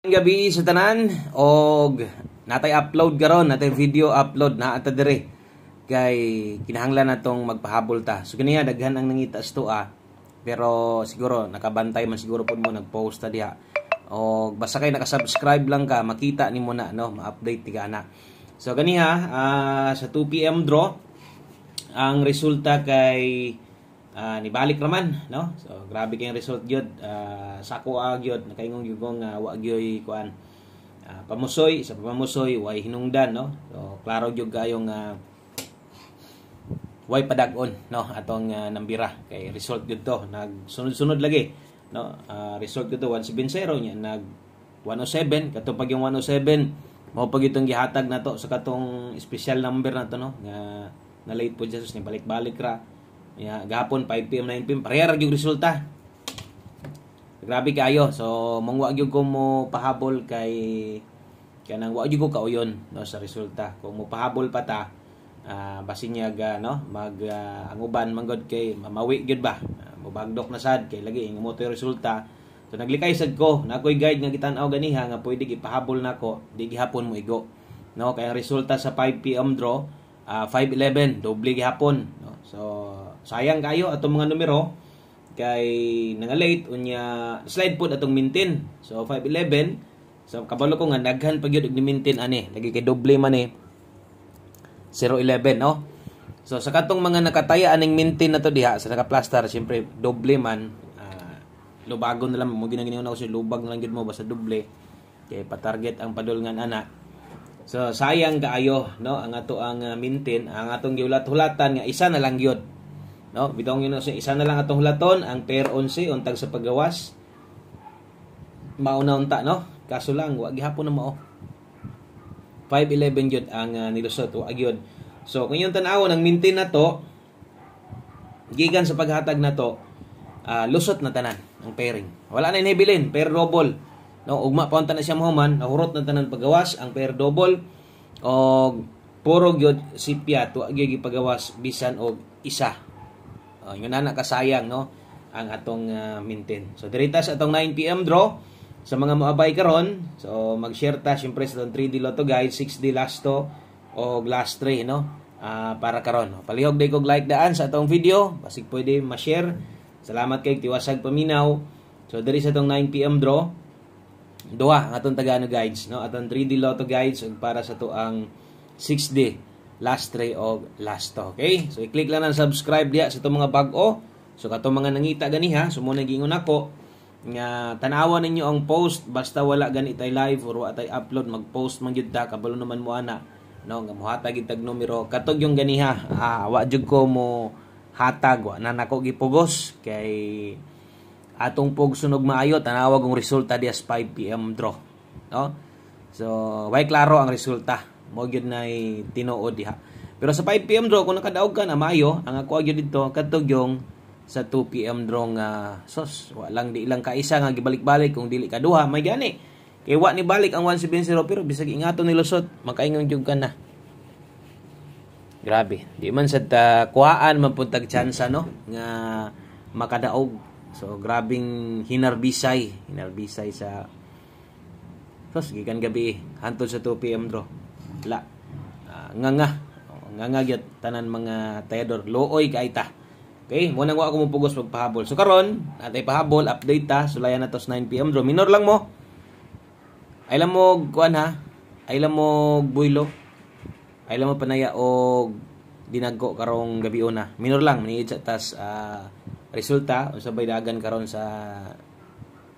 Gabi sa tanan og natay upload karon, natay video upload na ata dire kay kinahanglan natong magpahabol ta. So kaniya daghan ang nangita sto pero siguro nakabantay man siguro pud mo nagpost ta diha. Og basta kay naka-subscribe lang ka makita nimo na no, ma-update ti kana. So kaniya sa 2 PM draw ang resulta kay nibalik raman no, so grabe kayong result gyud. Sako gyud nakaingong gyud wa gyoy kuan pamusoy sa pamusoy way hinungdan no, so klaro gyud kayong way padag-on no atong nambira kay result gyud to nagsunod-sunod lagi no. Result gyud to 170 nya nag 107 kato pag yung 107 mao pag itong gihatag nato sa katong special number nato no nga na late po Jesus ni balik-balik ra. Gahapon 5 PM 9 PM parehara gyud resulta. Grabe kayo. So mangwa gyud ko mo pahabol kay kanang wa gyud ko kauyon no sa resulta. Kung mo pahabol pa ta basin niya no mag ang uban manggod kay mamawi gyud ba. Mobagdok na sad kay lagi ang mo to resulta. So naglikay sad ko na ako'y guide nga gitan-aw ganiha nga pwede gipahabol nako di gihapon mo igo. No kay ang resulta sa 5 PM draw 5-11 doble gihapon no. So sayang kayo atong mga numero kay nangalate unya slide pod atong mintin. So 5-11 so kabalo ko nga daghan pa gyud og ni mintin ani lagi kay doble man 0-11 no. So sa katong mga nakataya aning mintin na to diha sa naka-plaster syempre doble man lubagon na lang mo ginaginaw na ko si lubag na lang gyud mo basta doble kay pa-target ang padulngan ana. So sayang kaayo no ang ato ang mintin ang atong giulat-hulatan nga isa na lang gyud no, bitong yun sa isa na lang atong hulaton ang pair 11 untag sa paggawas mauna unta no, kaso lang wa gihapon na mao 5-11 gyud ang nilusot wa gyud. So kung yung tan-awon ang mintin na to gikan sa paghatag na to lusot na tanan ang pairing, wala na inhibilin pair double no, ugma pa unta na siya mahuman nahurot na tanan paggawas ang pair double og puro gyud sipya wa gyud gipagawas bisan og isa. Yun na nakasayang no ang atong mintin. So dirita sa atong 9 PM draw sa mga moabay karon. So mag-share ta syempre sa 3D Lotto guide, 6D last to o last 3 no para karon. Palihog day kog like daan sa atong video, basig pwede ma-share. Salamat kay Tiwasag Paminaw. So diri sa atong 9 PM draw duha ang atong Tagano guides no, atong 3D Lotto guides ug para sa to ang 6D last 3 o last to. Okay? So i-click lang ang subscribe diha sa itong mga bag-o. So katong mga nangita ganiha, so mo nagingon ako nga tanawan ninyo ang post basta wala gani tay live or wa tay upload mag-post man gyud ta kabalo naman mo ana no nga mohatag gyud tag numero katog yung ganiha. Wa jud ko mo hatag wa na nako gipugos kay atong pog sunog maayo tanawag ang resulta diha sa 5 PM draw no. So way klaro ang resulta mo gyud nay tinuod diha. Pero sa 5 PM draw kung nakadaog ka na maayo ang ako gyud dito katog yung sa 2 PM draw nga sos walang di lang kaisa nga gibalik-balik kung dili ka duha may gani kay wa ni balik ang 170 pero bisag ingaton ni lusot makaingon jud ka na. Grabe di man sad kuhaan man pud tag tsansa no nga makadaog. So grabing hinarbisay sa sos gikan gabi hantod sa 2 PM draw la nga gyud tanan mga tayador looy kay ta. Okay mo nang wa ako mopugos pagpahabol. So karon natay pahabol update ta sulayan na to sa 9 PM draw minor lang mo ay lang mo kuan ay lang mo buylo ay lang mo panaya og dinagko karong gabi una minor lang maniid sa tas resulta usabay dagan karon sa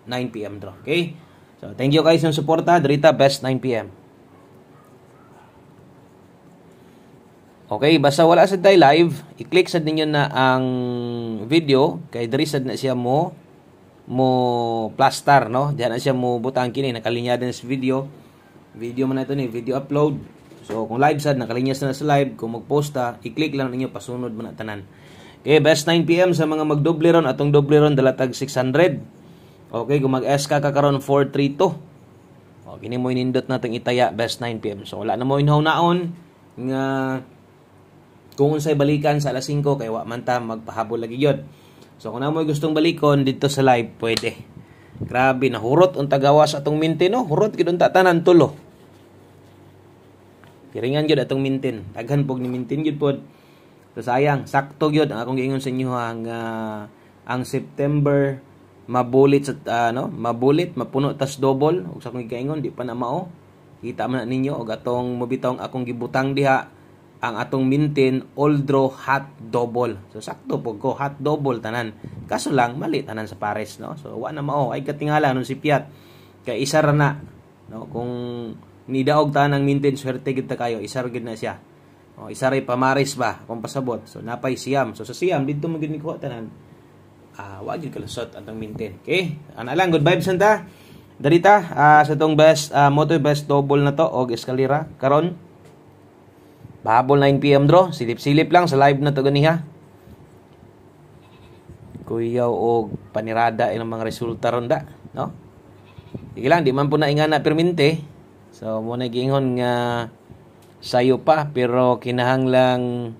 9 PM draw. Okay so thank you guys sa suporta dirita best 9 PM. Okay, basta wala sad tay live, i-click sad ninyo na ang video kay diri sad na siya mo plaster no. Diyan na siya mo butang kini nakalinya din sa video. Video man na ito ni video upload. So kung live sad nakalinya na sa live, kung mag-post ta, i-click lang ninyo pasunod man na tanan. Okay, best 9 PM sa mga magdoble ron atong doble ron dalatag 600. Okay, kung mag-SK ka karon 432. Okay, ni mo inindot natong itaya best 9 PM. So wala na mo inhaw-naon nga kung unsay balikan sa alas 5 kay wa man ta magpahabol lagi gyud. So kung na mo gustong balikon dito sa live pwede. Grabe na hurot unta gawas atong mintin no. Hurot gid unta tanan tulo. Kiringan gyud atong mintin. Daghan pog ni mintin gyud pod. So sayang, sakto gyud ang akong giingon sa inyo ang September mabulit sa mabulit, mapuno tas double ug sa akong giingon di pa na mao. Kita man ninyo og atong mobitaw akong gibutang diha ang atong mintin all draw hot double. So sakto po ko hot double tanan. Kaso lang mali tanan sa pares no. So wa na mao ay katingala nun si Piat. Kay isa ra na no kung nidaog tanang mintin swerte gid ta kayo, isa ra gid na siya. O isa ra pamares ba kung pasabot. So napay siyam. So sa siyam didto mo gid ni ko tanan. Wa gid kalusot atong mintin. Okay? Ana lang good vibes nanta. Darita sa tong best moto best double na to og eskalera karon. Bahabol 9 PM draw, silip-silip lang sa live na to ganiha. Kuyaw og panirada ilang mga resulta ronda, no? Sige lang, di man po na ingana perminte. So mo na giingon nga sayo pa pero kinahanglang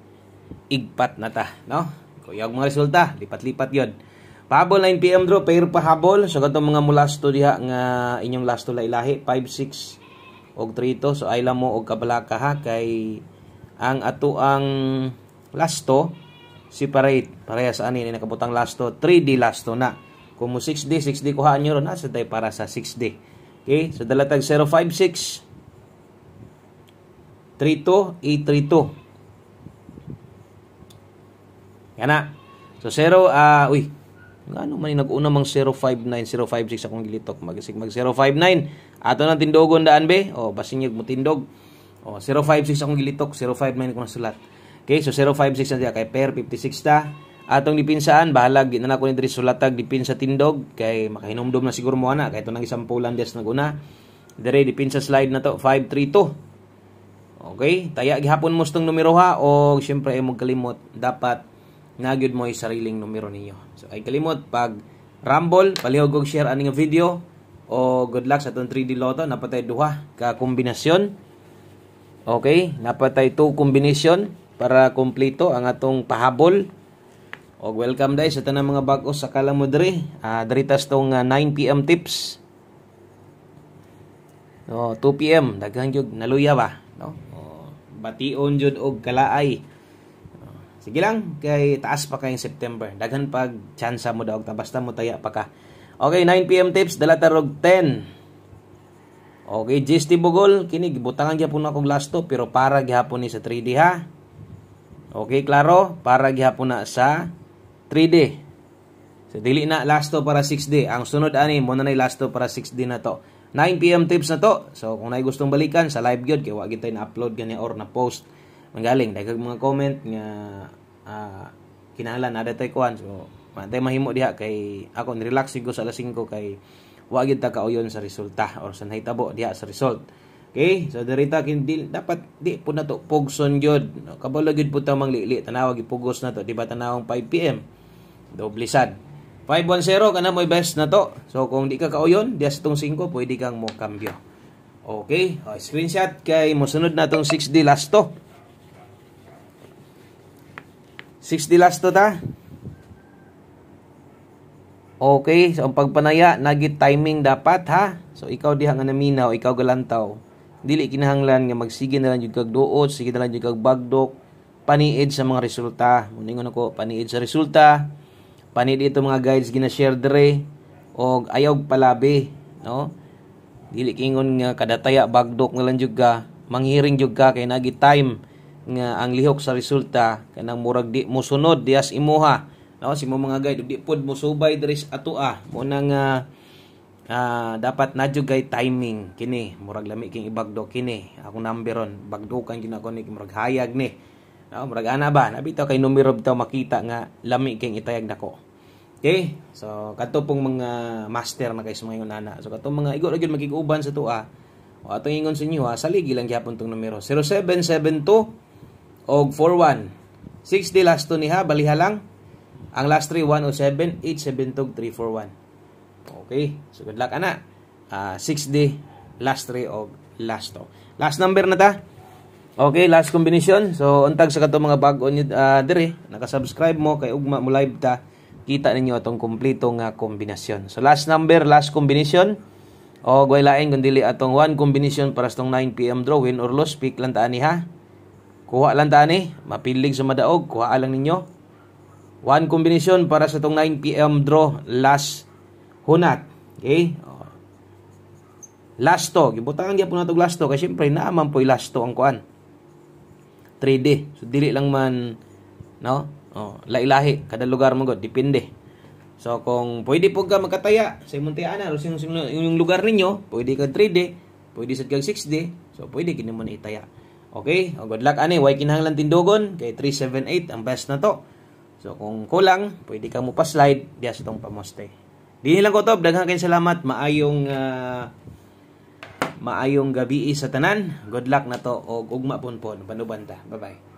igpat na ta, no? Kuyaw mga resulta, lipat-lipat 'yon. Pahabol 9 PM draw, pair pahabol. So katong mga mulasto diha nga inyong lasto lailahi 5-6 og 3-2. So ay lang mo og kabalaka ha kay ang ato ang lasto separate parehas ani ni nakabutang lasto 3D lasto na kung mo 6D kuhaan nyo ron sa tay para sa 6D. Okay, so dalatag 056 32 832 yana. So 0 ngano man nag-una mang 059 056 akong gilitok mag 059 ato nang tindogon daan be basin mo tindog. 056 akong gilitok, 059 ko nasulat. Okay, so 056 na diya kay pair 56 ta. Atong dipinsaan bahalag na nako ni diri sulatag dipinsa tindog kay makahinumdom na siguro mo ana kay to nang isampulan des naguna. Dire dipinsa slide na to 532. Okay, taya gihapon mo stong numero ha o syempre ay mo kalimot dapat nagyud mo yung sariling numero ninyo. So ay kalimot pag rumble palihog og share ani nga video o good luck sa atong 3D Lotto napatay duha ka kombinasyon. Okay, napatay 2 combination para kompleto ang atong pahabol. O welcome dai sa tanang mga bag-o sa kala mo diri. Diritas tong 9 PM tips. 2 PM daghang jud naluya ba, no? Bation jud og kalaay. Sige lang kay taas pa kay September. Daghan pag tsansa mo daw basta mo taya pa ka. Okay, 9 PM tips dala tarog 10. Okay, GST Bugol, kini gibutangan gyapon akong lasto pero para gihapon ni sa 3D ha. Okay, klaro, para gihapon na sa 3D. So dili na lasto para 6D. Ang sunod ani mo na nay lasto para 6D na to. 9 PM tips na to. So kung nay gustong balikan sa live gyud kay wa gyud tay na-upload gani or na post. Manggaling daghang mga comment nga kinahanglan ada tay kuan. So matay mahimo diha kay ako ni relax ko sa alas 5 kay wa gyud ta kauyon sa resulta or sa nahitabo diha sa result. Okay, so dirita kin dapat di po na to pugson gyud. Kabalo gyud po ta manglili tanawa gipugos na to di ba tanawang 5 PM. Doble sad. 510 kana mo best na to. So kung di ka kauyon diha sa tong 5 pwede kang mo kambyo. Okay, screenshot kay mosunod na tong 6D lasto. 6D lasto ta. Okay, so ang pagpanaya nagit timing dapat ha. So ikaw diha nga naminaw, ikaw galantaw. Dili kinahanglan nga magsige na lang jud kag duot, sige na lang jud kag bagdok, paniid sa mga resulta. Muningon ako, paniid sa resulta. Paniid ito mga guides gina-share dire og ayaw palabi, no? Dili kingon nga kada taya bagdok na lang jud ka, manghiring jud ka kay nagit time nga ang lihok sa resulta kanang murag di mo sunod dias imuha. No, si mo mga guide di pod mo subay diri sa atua mo nang dapat nadjugay timing kini murag lami king ibagdo kini akong number ron bagdukan gina ko ni murag hayag ni no murag ana ba nabitaw kay numero bitaw makita nga lami king itayag nako. Okay, so kadto pong mga master na kay sumayon ana so kadto mga igo ra gyud makig-uban sa tua o atong ingon sa inyo saligi lang gyapon tong numero 0772 og 41 60 last to niha baliha lang. Ang last 3, 107, 872, 341. Okay. So, good luck, ana. 6D, last 3, o last 2. Last number na ta. Okay, last combination. So, untag sa kato mga bago nyo dire. Nakasubscribe mo, kay ugma mo live ta. kita ninyo atong kumpleto nga kombinasyon. So last number, last combination. O way lain kun dili atong one combination para sa tong 9 PM draw, win or lose, pick lang ta ani ha. Kuha lang ta ani, mapilig sa madaog, kuha lang ninyo. One combination para sa tong 9 PM draw, last hunat. Okay? Last to, gibutangan gyapon natong last to kay syempre naaman po'y last to ang kuan. 3D. So dili lang man no? Lahi-lahi kada lugar mo god depende. So kung pwede po ka makataya sa imong tiyanan o yung lugar ninyo, pwede ka 3D, pwede sad kag 6D, so pwede kini mo na itaya. Okay? O good luck ani, way kinahanglan tindugon kay 378 ang best na to. So kung kulang, pwede ka mo pa-slide diya sa tong pamoste. Dili lang ko to, daghang kay salamat, maayong gabi sa tanan. Good luck na to og ugma pon panubanta. Bye-bye.